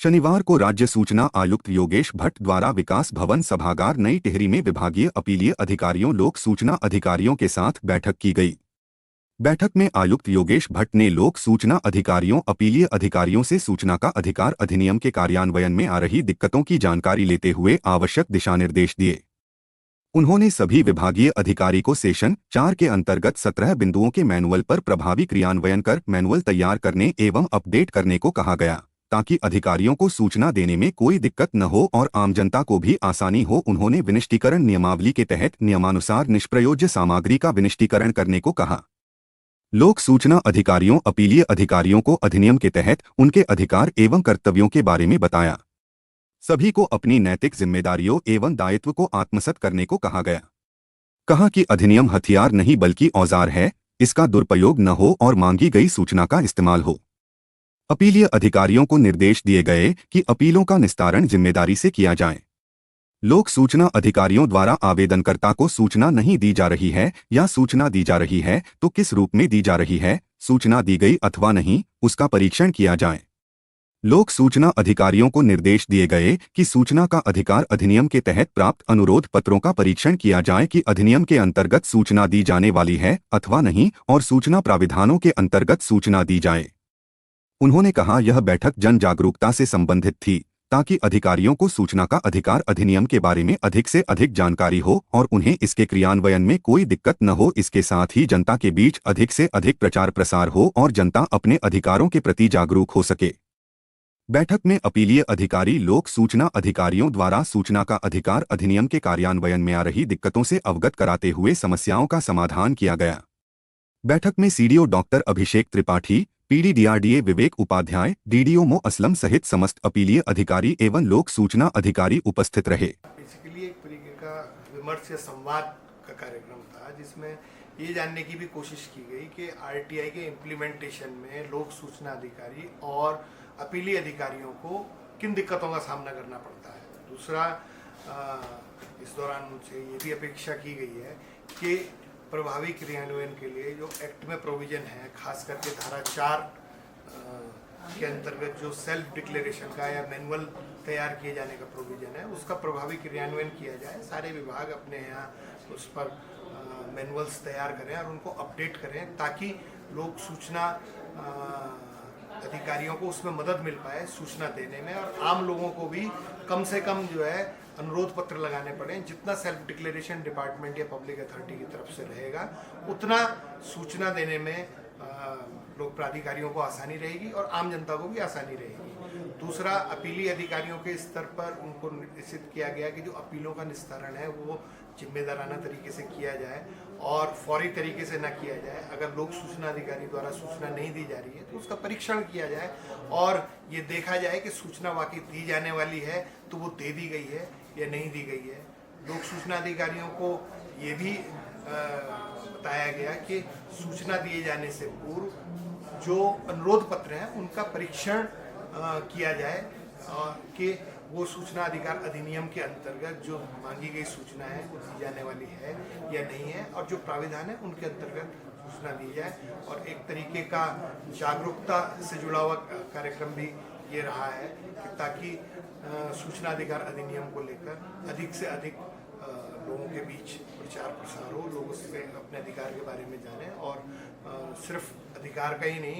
शनिवार को राज्य सूचना आयुक्त योगेश भट्ट द्वारा विकास भवन सभागार नई टिहरी में विभागीय अपीलीय अधिकारियों लोक सूचना अधिकारियों के साथ बैठक की गई। बैठक में आयुक्त योगेश भट्ट ने लोक सूचना अधिकारियों अपीलीय अधिकारियों से सूचना का अधिकार अधिनियम के कार्यान्वयन में आ रही दिक्कतों की जानकारी लेते हुए आवश्यक दिशानिर्देश दिए। उन्होंने सभी विभागीय अधिकारी को सेशन 4 के अंतर्गत 17 बिंदुओं के मैनुअल पर प्रभावी क्रियान्वयन कर मैनुअल तैयार करने एवं अपडेट करने को कहा गया, ताकि अधिकारियों को सूचना देने में कोई दिक्कत न हो और आम जनता को भी आसानी हो। उन्होंने विनिष्टीकरण नियमावली के तहत नियमानुसार निष्प्रयोज्य सामग्री का विनिष्टीकरण करने को कहा। लोक सूचना अधिकारियों अपीलीय अधिकारियों को अधिनियम के तहत उनके अधिकार एवं कर्तव्यों के बारे में बताया। सभी को अपनी नैतिक जिम्मेदारियों एवं दायित्व को आत्मसात करने को कहा गया। कहा कि अधिनियम हथियार नहीं बल्कि औजार है, इसका दुरुपयोग न हो और मांगी गई सूचना का इस्तेमाल हो। अपीलीय अधिकारियों को निर्देश दिए गए कि अपीलों का निस्तारण जिम्मेदारी से किया जाए। लोक सूचना अधिकारियों द्वारा आवेदनकर्ता को सूचना नहीं दी जा रही है या सूचना दी जा रही है तो किस रूप में दी जा रही है, सूचना दी गई अथवा नहीं, उसका परीक्षण किया जाए। लोक सूचना अधिकारियों को निर्देश दिए गए कि सूचना का अधिकार अधिनियम के तहत प्राप्त अनुरोध पत्रों का परीक्षण किया जाए कि अधिनियम के अंतर्गत सूचना दी जाने वाली है अथवा नहीं और सूचना प्राविधानों के अंतर्गत सूचना दी जाए। उन्होंने कहा यह बैठक जन जागरूकता से संबंधित थी, ताकि अधिकारियों को सूचना का अधिकार अधिनियम के बारे में अधिक से अधिक जानकारी हो और उन्हें इसके क्रियान्वयन में कोई दिक्कत न हो। इसके साथ ही जनता के बीच अधिक से अधिक प्रचार प्रसार हो और जनता अपने अधिकारों के प्रति जागरूक हो सके। बैठक में अपीलीय अधिकारी लोक सूचना अधिकारियों द्वारा सूचना का अधिकार अधिनियम के कार्यान्वयन में आ रही दिक्कतों से अवगत कराते हुए समस्याओं का समाधान किया गया। बैठक में सीडीओ डॉक्टर अभिषेक त्रिपाठी, पीडीडीआरडीए विवेक उपाध्याय, डीडीओ मो असलम सहित समस्त अपीलीय अधिकारी एवं लोक सूचना अधिकारी उपस्थित रहे। बेसिकली एक तरीके का विमर्श या संवाद का कार्यक्रम था, जिसमें ये जानने की भी कोशिश की गई कि आरटीआई के इम्प्लीमेंटेशन में लोक सूचना अधिकारी और अपीलीय अधिकारियों को किन दिक्कतों का सामना करना पड़ता है। दूसरा, इस दौरान उनसे ये भी अपेक्षा की गई है कि प्रभावी क्रियान्वयन के लिए जो एक्ट में प्रोविजन है, खास करके धारा 4 के अंतर्गत जो सेल्फ डिक्लेरेशन का या मैनुअल तैयार किए जाने का प्रोविजन है, उसका प्रभावी क्रियान्वयन किया जाए। सारे विभाग अपने यहाँ उस पर मैनुअल्स तैयार करें और उनको अपडेट करें, ताकि लोक सूचना अधिकारियों को उसमें मदद मिल पाए सूचना देने में, और आम लोगों को भी कम से कम जो है अनुरोध पत्र लगाने पड़े। जितना सेल्फ डिक्लेरेशन डिपार्टमेंट या पब्लिक अथॉरिटी की तरफ से रहेगा, उतना सूचना देने में लोक प्राधिकारियों को आसानी रहेगी और आम जनता को भी आसानी रहेगी। दूसरा, अपीलीय अधिकारियों के स्तर पर उनको निर्देशित किया गया कि जो अपीलों का निस्तारण है वो जिम्मेदाराना तरीके से किया जाए और फौरी तरीके से ना किया जाए। अगर लोक सूचना अधिकारी द्वारा सूचना नहीं दी जा रही है तो उसका परीक्षण किया जाए और ये देखा जाए कि सूचना वाकई दी जाने वाली है तो वो दे दी गई है या नहीं दी गई है। लोक सूचना अधिकारियों को ये भी बताया गया कि सूचना दिए जाने से पूर्व जो अनुरोध पत्र हैं उनका परीक्षण किया जाए कि वो सूचना अधिकार अधिनियम के अंतर्गत जो मांगी गई सूचना है वो दी जाने वाली है या नहीं है, और जो प्राविधान है उनके अंतर्गत सूचना दी जाए। और एक तरीके का जागरूकता से जुड़ा हुआ कार्यक्रम भी ये रहा है कि ताकि सूचना अधिकार अधिनियम को लेकर अधिक से अधिक लोगों के बीच प्रचार प्रसार हो, लोग उससे अपने अधिकार के बारे में जानें और सिर्फ अधिकार का ही नहीं